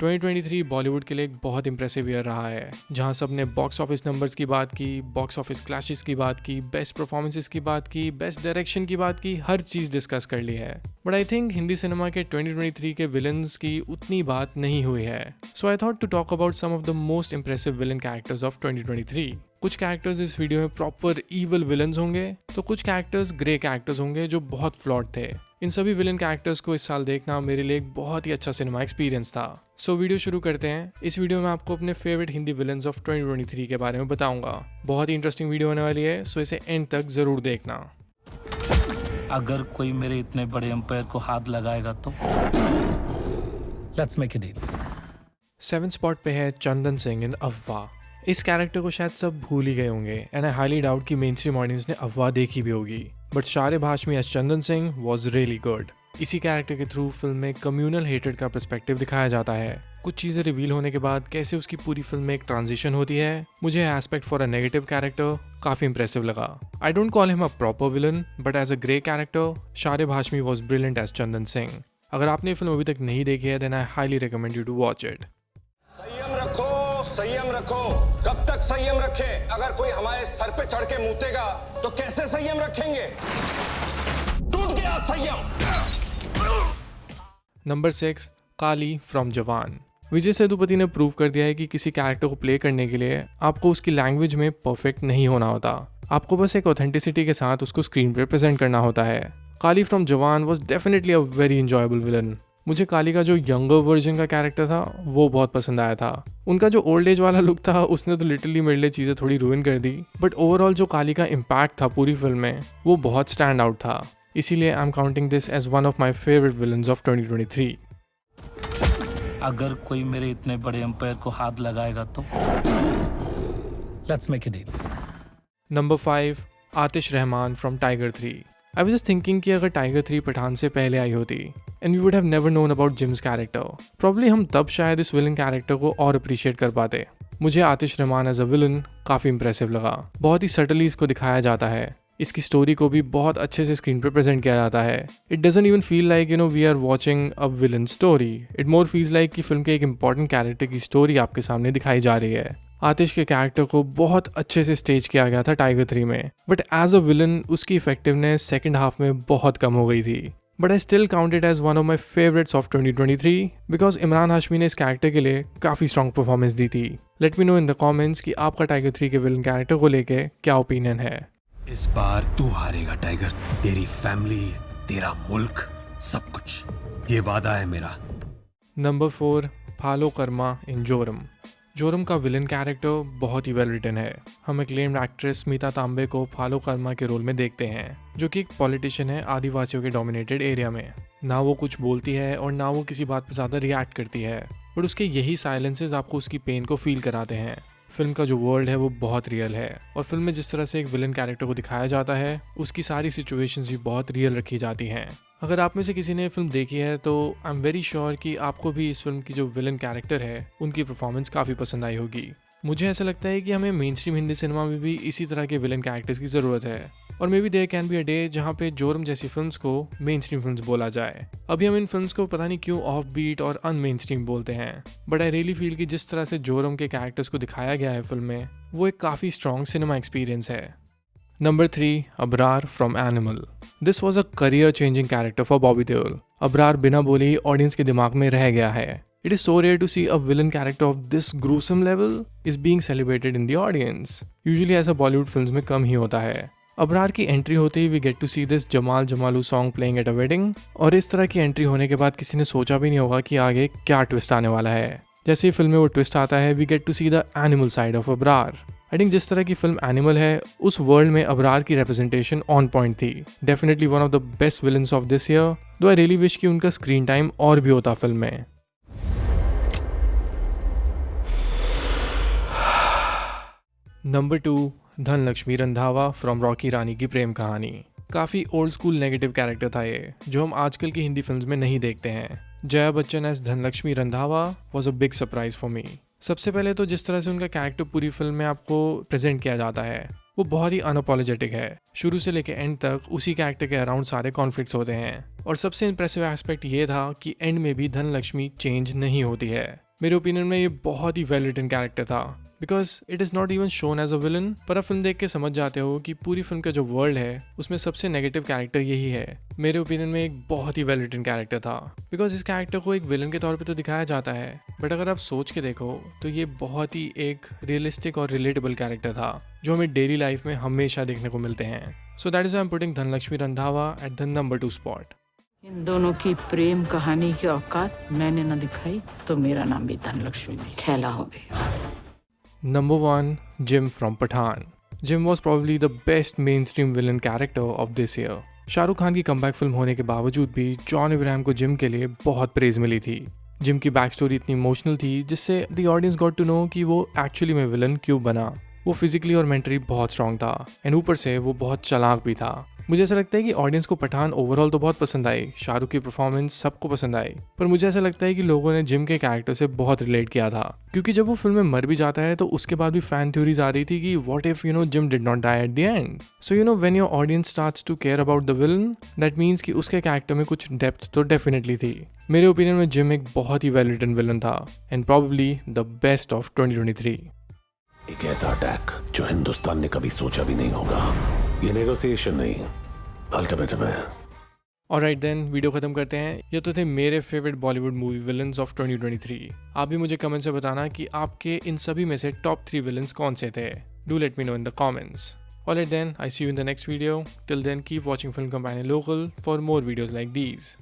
2023 बॉलीवुड के लिए एक बहुत इंप्रेसिव ईयर रहा है, जहां सबने बॉक्स ऑफिस नंबर्स की बात की, बॉक्स ऑफिस क्लैशेस की बात की, बेस्ट परफॉर्मेंसेस की बात की, बेस्ट डायरेक्शन की बात की, हर चीज़ डिस्कस कर ली है। But I think Hindi cinema के 2023 के विलन्स की उतनी बात नहीं हुई है। So I thought to talk about some of the most impressive villain characters of 2023। कुछ कैरेक्टर्स इस वीडियो में प्रॉपर ईवल विलन्स होंगे, तो कुछ कैरेक्टर्स ग्रे कैरेक्टर्स होंगे जो बहुत फ्लॉड थे। इन सभी विलन कैरेक्टर्स को इस साल देखना मेरे लिए एक बहुत ही अच्छा सिनेमा एक्सपीरियंस था। सो वीडियो शुरू करते हैं। इस वीडियो में आपको अपने फेवरेट हिंदी विलन्स ऑफ 2023 के बारे में बताऊंगा। बहुत ही इंटरेस्टिंग वीडियो होने वाली है, सो इसे एंड तक जरूर देखना। अगर कोई मेरे इतने बड़े एम्पायर को हाथ लगाएगा तो let's make it deal. 7 spot पे है चंदन सिंह इन अफवाह। इस कैरेक्टर को शायद सब भूल ही गए होंगे एंड आई हाईली डाउट कि मेन स्ट्रीम ऑडियंस ने अफवाह देखी भी होगी। But Sharib Hashmi as Chandan Singh was really good. इसी कैरेक्टर के थ्रू फिल्म में कम्युनल हेट्रेड का पर्सपेक्टिव दिखाया जाता है। कुछ चीज़ें रिवील होने के बाद कैसे उसकी पूरी फिल्म में एक ट्रांजिशन होती है, मुझे aspect for a negative character काफ़ी इंप्रेसिव लगा। I don't call him a proper villain, but as a grey character Sharib Hashmi was brilliant as Chandan Singh. अगर आपने ये फिल्म अभी तक नहीं देखी है then I highly recommend you to watch it. संयम रखो। कब तक संयम रखें? अगर कोई हमारे सर पे चढ़ के मूतेगा तो कैसे संयम रखेंगे? टूट गया संयम। नंबर 6, काली फ्रॉम जवान। विजय सेतुपति ने प्रूव कर दिया है कि किसी कैरेक्टर को प्ले करने के लिए आपको उसकी लैंग्वेज में परफेक्ट नहीं होना होता। आपको बस एक ऑथेंटिसिटी के साथ उसको स्क्रीन पे प्रेजेंट करना होता है। काली फ्रॉम जवान was definitely a very enjoyable villain. मुझे काली का जो यंगर वर्जन का कैरेक्टर था वो बहुत पसंद आया था। उनका जो ओल्ड एज वाला लुक था उसने तो लिटरली मेरे लिए चीज़ें थोड़ी रूइन कर दी, बट ओवरऑल जो काली का इम्पैक्ट था पूरी फिल्म में वो बहुत स्टैंड आउट था। इसीलिए I am counting this as one of my favourite villains of 2023। अगर कोई मेरे इतने बड़े एम्पायर को हाथ लगाएगा तो let's make it deal. Number 5, Aatish Rahman from Tiger 3। I was just thinking कि अगर टाइगर 3 पठान से पहले आई होती and we would have never known about Jim's character, probably हम तब शायद इस विलन कैरेक्टर को और अप्रिशिएट कर पाते। मुझे आतिश रहमान एज अ विलन काफ़ी इंप्रेसिव लगा। बहुत ही सटली इसको दिखाया जाता है। इसकी स्टोरी को भी बहुत अच्छे से स्क्रीन पर प्रेजेंट किया जाता है। It doesn't even feel like we are watching a villain story. It more feels like कि फिल्म के एक इंपॉर्टेंट कैरेक्टर की स्टोरी आपके सामने दिखाई जा रही है। आतिश के कैरेक्टर को बहुत अच्छे से स्टेज किया गया था टाइगर 3 में, बट एज अ विलन उसकी इफेक्टिवनेस सेकंड हाफ में बहुत कम हो गई थी। But I still count it as one of my favourites of 2023 because Emraan Hashmi ने इस कैरेक्टर के लिए काफ़ी स्ट्रॉन्ग परफॉर्मेंस दी थी। Late me know in the comments कि आपका टाइगर 3 के विलन कैरेक्टर को लेके क्या ओपिनियन है। इस बार तू हारेगा टाइगर। तेरी फैमिली, तेरा मुल्क, सब कुछ, ये वादा है मेरा। नंबर 4, फालो कर्मा इन जोरम। जोरम का विलन कैरेक्टर बहुत ही वेल रिटन है। हम एक्लेम्ड एक्ट्रेस स्मिता तांबे को फालो कर्मा के रोल में देखते हैं, जो कि एक पॉलिटिशियन है आदिवासियों के डोमिनेटेड एरिया में। ना वो कुछ बोलती है और ना वो किसी बात पर ज़्यादा रिएक्ट करती है, बट उसके यही साइलेंसेस आपको उसकी पेन को फील कराते हैं। फिल्म का जो वर्ल्ड है वो बहुत रियल है और फिल्म में जिस तरह से एक विलन कैरेक्टर को दिखाया जाता है उसकी सारी सिचुएशंस भी बहुत रियल रखी जाती हैं। अगर आप में से किसी ने फिल्म देखी है तो आई एम वेरी श्योर कि आपको भी इस फिल्म की जो विलन कैरेक्टर है उनकी परफॉर्मेंस काफ़ी पसंद आई होगी। मुझे ऐसा लगता है कि हमें मेन स्ट्रीम हिंदी सिनेमा में भी इसी तरह के विलन कैरेक्टर्स की ज़रूरत है, और maybe there can be a day जहाँ पे जोरम जैसी फिल्म्स को मेन स्ट्रीम फिल्म्स बोला जाए। अभी हम इन फिल्म्स को पता नहीं क्यों ऑफ बीट और अन मेन स्ट्रीम बोलते हैं, बट आई रियली फील कि जिस तरह से जोरम के कैरेक्टर्स को दिखाया गया है फिल्म में वो एक काफ़ी स्ट्रॉन्ग सिनेमा एक्सपीरियंस है। Number 3, Abrar from animal. This was a career changing character for Bobby Deol. Abrar बिना बोले ही ऑडियंस के दिमाग में रह गया है। It is so rare to see a villain character of this gruesome level is being celebrated in the audience. Usually ऐसा Bollywood films में कम ही होता है। अबरार की एंट्री होते ही we get to see this Jamal Jamalu song playing at a wedding, और इस तरह की एंट्री होने के बाद किसी ने सोचा भी नहीं होगा कि आगे क्या ट्विस्ट आने वाला है। जैसे ही फिल्म में वो ट्विस्ट आता है we get to see the animal side of Abrar. I think जिस तरह की फिल्म एनिमल है उस वर्ल्ड में अबरार की रिप्रेजेंटेशन ऑन पॉइंट थी। Definitely one of the best villains of this year, दो आई रियली विश कि उनका स्क्रीन टाइम और भी होता फिल्म में। नंबर 2, धनलक्ष्मी रंधावा फ्रॉम रॉकी रानी की प्रेम कहानी। काफ़ी ओल्ड स्कूल नेगेटिव कैरेक्टर था ये, जो हम आजकल की हिंदी फिल्म्स में नहीं देखते हैं। Jaya Bachchan as Dhanlakshmi Randhawa was a big surprise for me. सबसे पहले तो जिस तरह से उनका कैरेक्टर पूरी फिल्म में आपको प्रेजेंट किया जाता है वो बहुत ही अनअपोलोजेटिक है। शुरू से लेकर एंड तक उसी कैरेक्टर के अराउंड सारे कॉन्फ्लिक्ट्स होते हैं, और सबसे इंप्रेसिव एस्पेक्ट ये था कि एंड में भी धनलक्ष्मी चेंज नहीं होती है। मेरे ओपिनियन में ये बहुत ही वेल रिटन कैरेक्टर था because it is not even shown as a villain, पर आप फिल्म देख के समझ जाते हो कि पूरी फिल्म का जो वर्ल्ड है उसमें सबसे नेगेटिव कैरेक्टर यही है। मेरे ओपिनियन में एक बहुत ही वेल रिटन कैरेक्टर था बिकॉज इस कैरेक्टर को एक विलन के तौर पे तो दिखाया जाता है, बट अगर आप सोच के देखो तो ये बहुत ही एक रियलिस्टिक और रिलेटेबल कैरेक्टर था जो हमें डेली लाइफ में हमेशा देखने को मिलते हैं। So that is I am putting Dhanlaxmi Randhawa at the number 2 spot. इन दोनों की प्रेम कहानी की औकात मैंने न दिखाई तो मेरा नाम भी धनलक्ष्मी नहीं। खेला हो गया। Number 1, Jim from Pathaan. Jim was probably the best mainstream villain character of this year. Shahrukh Khan की कमबैक फिल्म होने के बावजूद भी जॉन इब्राहिम को जिम के लिए बहुत प्रेज मिली थी। जिम की बैक स्टोरी इतनी इमोशनल थी जिससे the audience got to know कि वो एक्चुअली में विलन क्यों बना। वो फिजिकली और मेंटली बहुत स्ट्रांग था एंड ऊपर से वो बहुत चालाक भी था। मुझे ऐसा लगता है कि ऑडियंस को पठान ओवरऑल तो बहुत पसंद आई, शाहरुख की परफॉर्मेंस सबको पसंद आई, पर मुझे ऐसा लगता है कि लोगों ने जिम के कैरेक्टर से बहुत रिलेट किया था क्योंकि जब वो फिल्म में मर भी जाता है तो उसके बाद भी फैन थ्योरीज आ रही थी कि what if Jim did not die at the end. So when your audience starts to care about the villain that means कि उसके कैरेक्टर में कुछ डेप्थ तो डेफिनेटली थी। मेरे ओपिनियन में जिम एक बहुत ही वेल रिटन विलन था and probably the best of 2023। एक ऐसा अटैक जो हिंदुस्तान ने कभी सोचा भी नहीं होगा। ये नेगोशिएशन नहीं, अल्टीमेटम है। ऑलराइट देन, वीडियो खत्म करते हैं। ये तो थे मेरे favourite Bollywood movie villains of 2023। आप भी मुझे कमेंट्स में बताना कि आपके इन सभी में से टॉप 3 विलन्स कौन से थे। Do let me know in the comments. Alright then, I see you in the next video. Till then, keep watching Film Companion local for more videos like these.